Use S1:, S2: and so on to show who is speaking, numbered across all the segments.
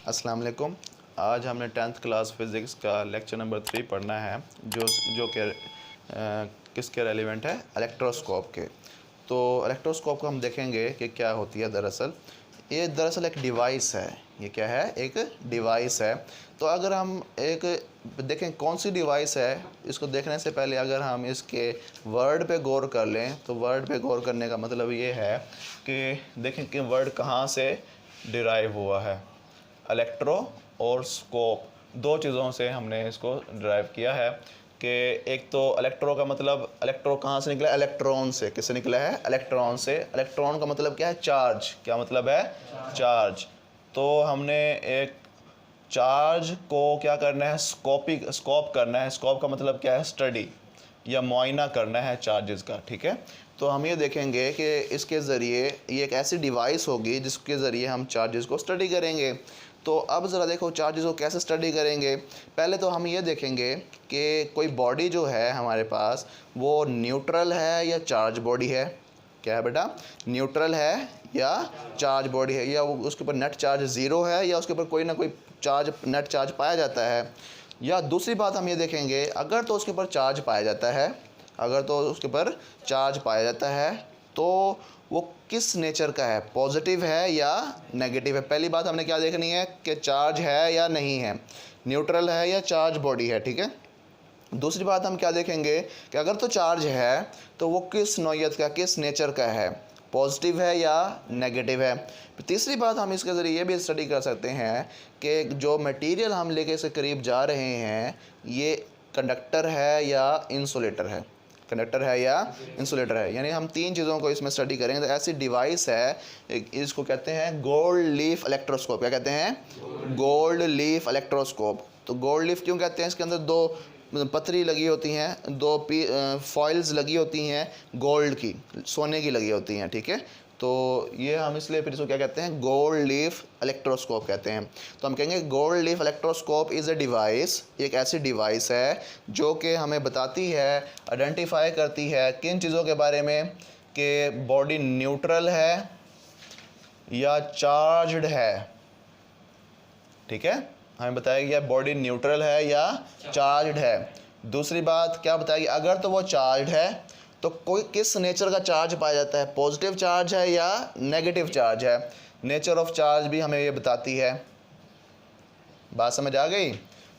S1: अस्सलाम वालेकुम। आज हमने 10th क्लास फ़िज़िक्स का लेक्चर नंबर 3 पढ़ना है जो कि किसके रेलिवेंट है, इलेक्ट्रोस्कोप के। तो इलेक्ट्रोस्कोप को हम देखेंगे कि क्या होती है। ये दरअसल एक डिवाइस है। ये क्या है? एक डिवाइस है। तो अगर हम एक देखें कौन सी डिवाइस है, इसको देखने से पहले अगर हम इसके वर्ड पे गौर कर लें तो वर्ड पे गौर करने का मतलब ये है कि देखें कि वर्ड कहाँ से डिराइव हुआ है। इलेक्ट्रो और स्कोप, दो चीज़ों से हमने इसको डिराइव किया है कि एक तो इलेक्ट्रो का मतलब, इलेक्ट्रो कहाँ से निकला? इलेक्ट्रॉन से। किससे निकला है? इलेक्ट्रॉन से। इलेक्ट्रॉन का मतलब क्या है? चार्ज। क्या मतलब है? चार्ज। तो हमने एक चार्ज को क्या करना है? स्कोप करना है। स्कोप का मतलब क्या है? स्टडी या मुआयना करना है चार्जेस का। ठीक है, तो हम ये देखेंगे कि इसके ज़रिए ये एक ऐसी डिवाइस होगी जिसके ज़रिए हम चार्जेस को स्टडी करेंगे। तो अब ज़रा देखो चार्जेस को कैसे स्टडी करेंगे। पहले तो हम ये देखेंगे कि कोई बॉडी जो है हमारे पास वो न्यूट्रल है या चार्ज बॉडी है। क्या है बेटा? न्यूट्रल है या चार्ज बॉडी है, या वो उसके ऊपर नेट चार्ज ज़ीरो है या उसके ऊपर कोई ना कोई चार्ज, नेट चार्ज पाया जाता है। या दूसरी बात हम ये देखेंगे, अगर तो उसके ऊपर चार्ज पाया जाता है, अगर तो उसके ऊपर चार्ज पाया जाता है तो वो किस नेचर का है? पॉजिटिव है या नेगेटिव है। पहली बात हमने क्या देखनी है कि चार्ज है या नहीं है, न्यूट्रल है या चार्ज बॉडी है। ठीक है, दूसरी बात हम क्या देखेंगे कि अगर तो चार्ज है तो वो किस नौइयत का, किस नेचर का है, पॉजिटिव है या नेगेटिव है। तीसरी बात हम इसके ज़रिए ये भी स्टडी कर सकते हैं कि जो मटेरियल हम लेके इसके करीब जा रहे हैं ये कंडक्टर है या इंसुलेटर है। कंडक्टर है या इंसुलेटर है, यानी हम तीन चीज़ों को इसमें स्टडी करेंगे। तो ऐसी डिवाइस है, इसको कहते हैं गोल्ड लीफ इलेक्ट्रोस्कोप। क्या कहते हैं? Gold leaf electroscope. तो गोल्ड लीफ क्यों कहते हैं? इसके अंदर दो पतरी लगी होती हैं, दो फॉइल्स लगी होती हैं गोल्ड की, सोने की लगी होती हैं। ठीक है, तो ये हम इसलिए फिर इसको क्या कहते हैं? गोल्ड लीफ इलेक्ट्रोस्कोप कहते हैं। तो हम कहेंगे gold leaf electroscope is a device, एक ऐसी डिवाइस है जो कि हमें बताती है, आइडेंटिफाई करती है किन चीज़ों के बारे में कि बॉडी न्यूट्रल है या चार्ज्ड है। ठीक है, हमें बताएगी या बॉडी न्यूट्रल है या चार्ज्ड है। दूसरी बात क्या बताएगी? अगर तो वो चार्ज्ड है तो कोई किस नेचर का चार्ज पाया जाता है, पॉजिटिव चार्ज है या नेगेटिव चार्ज है। नेचर ऑफ चार्ज भी हमें ये बताती है। बात समझ आ गई?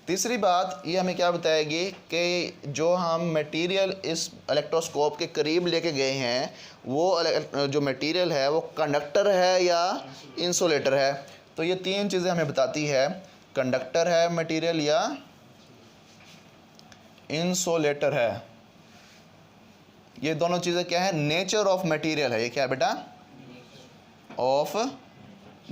S1: तीसरी बात ये हमें क्या बताएगी कि जो हम मटेरियल इस इलेक्ट्रोस्कोप के करीब लेके गए हैं वो जो मटेरियल है वो कंडक्टर है या इंसुलेटर है। तो ये तीन चीज़ें हमें बताती है, कंडक्टर है मटेरियल या इंसुलेटर है। ये दोनों चीज़ें क्या है? नेचर ऑफ मटेरियल है। ये क्या है बेटा? ऑफ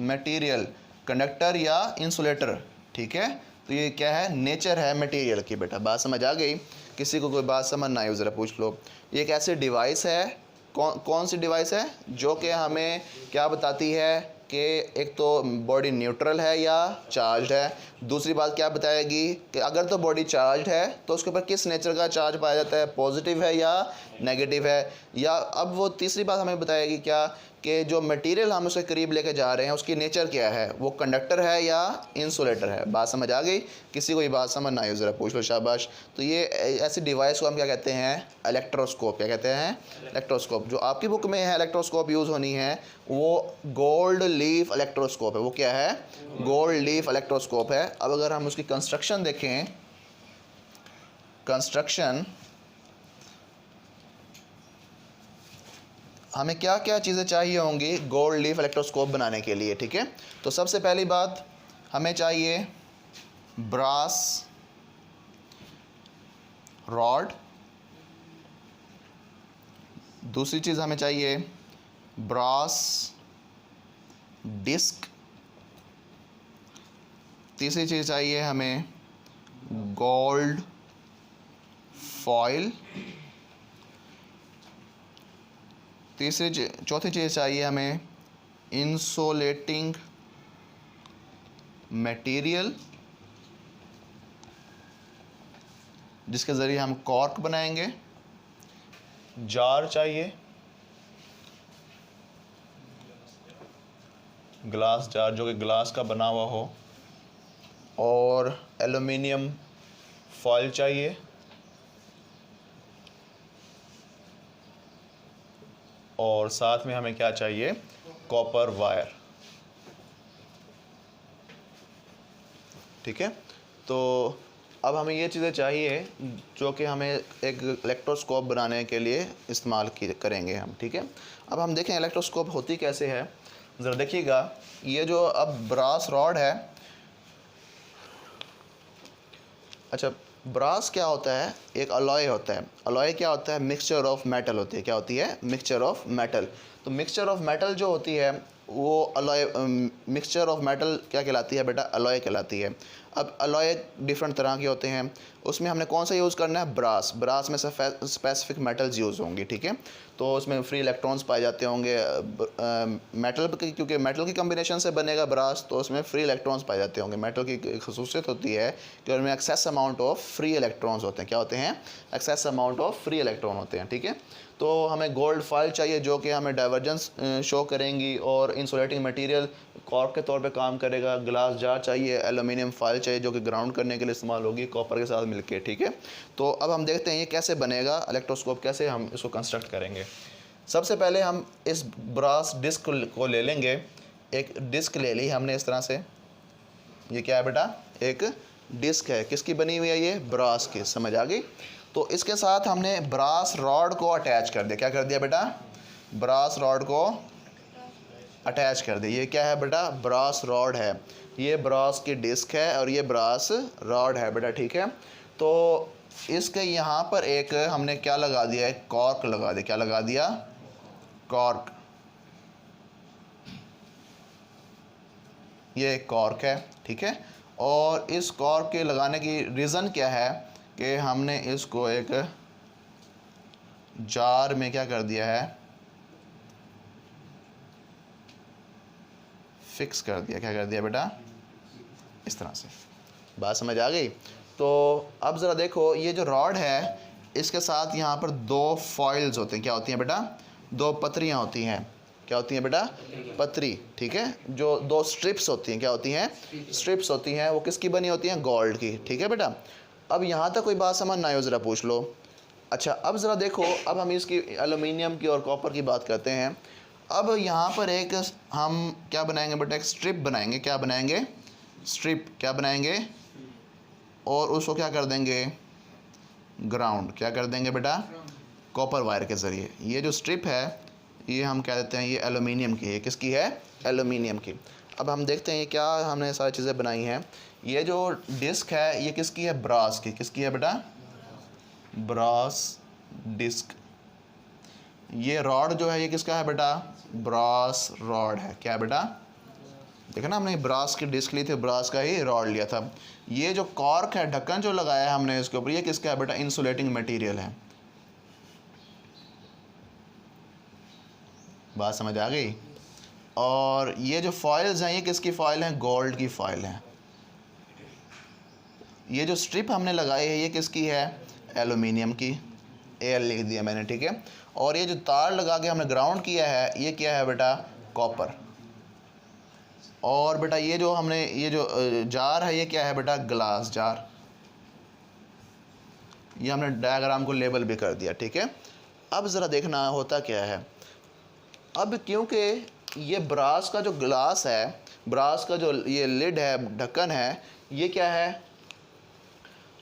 S1: मटेरियल, कंडक्टर या इंसुलेटर। ठीक है, तो ये क्या है? नेचर है मटेरियल की। बेटा बात समझ आ गई? किसी को कोई बात समझ ना आई ज़रा पूछ लो। ये एक ऐसी डिवाइस है, कौन सी डिवाइस है जो कि हमें क्या बताती है कि एक तो बॉडी न्यूट्रल है या चार्ज है। दूसरी बात क्या बताएगी कि अगर तो बॉडी चार्ज है तो उसके ऊपर किस नेचर का चार्ज पाया जाता है, पॉजिटिव है या नेगेटिव है। या अब वो तीसरी बात हमें बताएगी क्या कि जो मटेरियल हम उसके करीब लेके जा रहे हैं उसकी नेचर क्या है, वो कंडक्टर है या इंसुलेटर है। बात समझ आ गई? किसी को ये बात समझ ना आई ज़रा पूछ लो, शाबाश। तो ये ऐसी डिवाइस को हम क्या कहते हैं? इलेक्ट्रोस्कोप। क्या कहते हैं? इलेक्ट्रोस्कोप। जो आपकी बुक में है इलेक्ट्रोस्कोप यूज़ होनी है वो गोल्ड लीफ इलेक्ट्रोस्कोप है। वो क्या है? गोल्ड लीफ इलेक्ट्रोस्कोप है। अब अगर हम उसकी कंस्ट्रक्शन देखें, कंस्ट्रक्शन हमें क्या क्या चीज़ें चाहिए होंगी गोल्ड लीफ इलेक्ट्रोस्कोप बनाने के लिए। ठीक है, तो सबसे पहली बात हमें चाहिए ब्रास रॉड। दूसरी चीज़ हमें चाहिए ब्रास डिस्क। तीसरी चीज़ चाहिए हमें गोल्ड फॉयल। चौथी चीज़ चाहिए हमें इंसुलेटिंग मटेरियल जिसके ज़रिए हम कॉर्क बनाएंगे। जार चाहिए, ग्लास जार जो कि ग्लास का बना हुआ हो। और एल्युमिनियम फॉयल चाहिए, और साथ में हमें क्या चाहिए, कॉपर वायर। ठीक है, तो अब हमें ये चीज़ें चाहिए जो कि हमें एक इलेक्ट्रोस्कोप बनाने के लिए इस्तेमाल करेंगे हम। ठीक है, अब हम देखें इलेक्ट्रोस्कोप होती कैसे है। ज़रा देखिएगा, ये जो अब ब्रास रॉड है, अच्छा ब्रास क्या होता है, एक अलॉय होता है। अलॉय क्या होता है, मिक्सचर ऑफ मेटल होती है। क्या होती है, मिक्सचर ऑफ मेटल। तो मिक्सचर ऑफ मेटल जो होती है वो अलॉय, मिक्सचर ऑफ मेटल क्या कहलाती है बेटा, अलॉय कहलाती है। अब अलॉय डिफरेंट तरह के होते हैं, उसमें हमने कौन सा यूज़ करना है, ब्रास। ब्रास में स्पेसिफिक मेटल्स यूज़ होंगी। ठीक है, तो उसमें फ्री इलेक्ट्रॉन्स पाए जाते होंगे मेटल की, क्योंकि मेटल की कम्बिनेशन से बनेगा ब्रास, तो उसमें फ्री इलेक्ट्रॉन्स पाए जाते होंगे। मेटल की खसूसियत होती है कि उनमें excess amount of free electrons होते हैं। क्या होते हैं, excess amount of free electron होते हैं। ठीक है, तो हमें गोल्ड फॉयल चाहिए जो कि हमें डाइवर्जेंस शो करेंगी और इंसुलेटिंग मटेरियल कॉर्क के तौर पे काम करेगा। ग्लास जार चाहिए, एल्युमिनियम फॉयल चाहिए जो कि ग्राउंड करने के लिए इस्तेमाल होगी कॉपर के साथ मिलके। ठीक है, तो अब हम देखते हैं ये कैसे बनेगा इलेक्ट्रोस्कोप, कैसे हम इसको कंस्ट्रक्ट करेंगे। सबसे पहले हम इस ब्रास डिस्क को ले लेंगे। एक डिस्क ले ली हमने इस तरह से, ये क्या है बेटा, एक डिस्क है। किसकी बनी हुई है, ये ब्रास की, समझ आ गई। तो इसके साथ हमने ब्रास रॉड को अटैच कर दिया। क्या कर दिया बेटा, ब्रास रॉड को अटैच कर दिया। ये क्या है बेटा, ब्रास रॉड है। ये ब्रास की डिस्क है और ये ब्रास रॉड है बेटा। ठीक है, तो इसके यहाँ पर एक हमने क्या लगा दिया है, कॉर्क लगा दिया। क्या लगा दिया, कॉर्क। ये एक कॉर्क है। ठीक है, और इस कॉर्क के लगाने की रीज़न क्या है कि हमने इसको एक जार में क्या कर दिया है, फिक्स कर दिया। क्या कर दिया बेटा, इस तरह से। बात समझ आ गई। तो अब ज़रा देखो, ये जो रॉड है इसके साथ यहाँ पर दो फॉइल्स होते हैं। क्या होती हैं बेटा, दो पतरियाँ होती हैं। क्या होती हैं बेटा, पतरी। ठीक है, जो दो स्ट्रिप्स होती हैं, क्या होती हैं, स्ट्रिप्स होती हैं। वो किसकी बनी होती हैं, गोल्ड की। ठीक है बेटा, अब यहाँ तक कोई बात समझ ना आए ज़रा पूछ लो। अच्छा, अब ज़रा देखो, अब हम इसकी एल्युमिनियम की और कॉपर की बात करते हैं। अब यहाँ पर एक हम क्या बनाएंगे बेटा, एक स्ट्रिप बनाएंगे। क्या बनाएंगे, स्ट्रिप। क्या बनाएंगे, और उसको क्या कर देंगे, ग्राउंड। क्या कर देंगे बेटा, कॉपर वायर के ज़रिए। ये जो स्ट्रिप है ये हम कह देते हैं ये एल्युमिनियम की है। किसकी है, एल्युमिनियम की। अब हम देखते हैं ये क्या हमने सारी चीज़ें बनाई हैं। ये जो डिस्क है ये किसकी है, ब्रास की। किसकी है बेटा, ब्रास डिस्क। ये रॉड जो है ये किसका है बेटा, ब्रास रॉड है। क्या है बेटा, देखा ना, हमने ब्रास की डिस्क ली थी, ब्रास का ही रॉड लिया था। ये जो कॉर्क है, ढक्कन जो लगाया है हमने इसके ऊपर, ये किसका है बेटा, इंसुलेटिंग मटेरियल है। बात समझ आ गई। और ये जो फॉइल्स हैं ये किसकी फॉइल हैं, गोल्ड की फॉइल हैं। ये जो स्ट्रिप हमने लगाई है ये किसकी है, एल्युमिनियम की। एल लिख दिया मैंने। ठीक है, और ये जो तार लगा के हमने ग्राउंड किया है ये क्या है बेटा, कॉपर। और बेटा ये जो हमने ये जो जार है ये क्या है बेटा, ग्लास जार। ये हमने डायग्राम को लेबल भी कर दिया। ठीक है, अब ज़रा देखना होता क्या है। अब क्योंकि ये ब्रास का जो ग्लास है, ब्रास का जो ये लिड है, ढक्कन है, ये क्या है,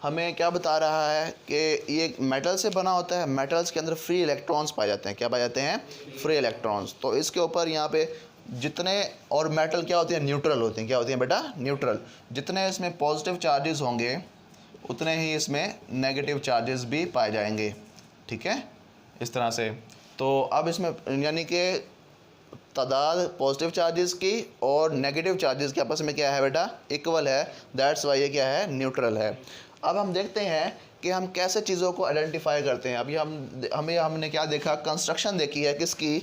S1: हमें क्या बता रहा है कि ये मेटल से बना होता है। मेटल्स के अंदर फ्री इलेक्ट्रॉन्स पाए जाते हैं। क्या पाए जाते हैं, फ्री इलेक्ट्रॉन्स। तो इसके ऊपर यहाँ पे जितने, और मेटल क्या होती है, न्यूट्रल होती हैं। क्या होती हैं बेटा, न्यूट्रल। जितने इसमें पॉजिटिव चार्जेस होंगे उतने ही इसमें नेगेटिव चार्जेस भी पाए जाएंगे। ठीक है, इस तरह से। तो अब इसमें यानी कि तादाद पॉजिटिव चार्जेस की और नेगेटिव चार्जेस के आपस में क्या है बेटा, इक्वल है। दैट्स वाई ये क्या है, न्यूट्रल है। अब हम देखते हैं कि हम कैसे चीज़ों को आइडेंटिफाई करते हैं। अभी हमने क्या देखा, कंस्ट्रक्शन देखी है किसकी,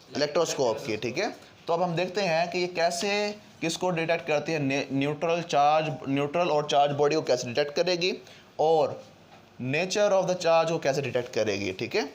S1: इलेक्ट्रोस्कोप की। ठीक है, तो अब हम देखते हैं कि ये कैसे किसको डिटेक्ट करती है, न्यूट्रल और चार्ज बॉडी को कैसे डिटेक्ट करेगी, और नेचर ऑफ द चार्ज को कैसे डिटेक्ट करेगी। ठीक है,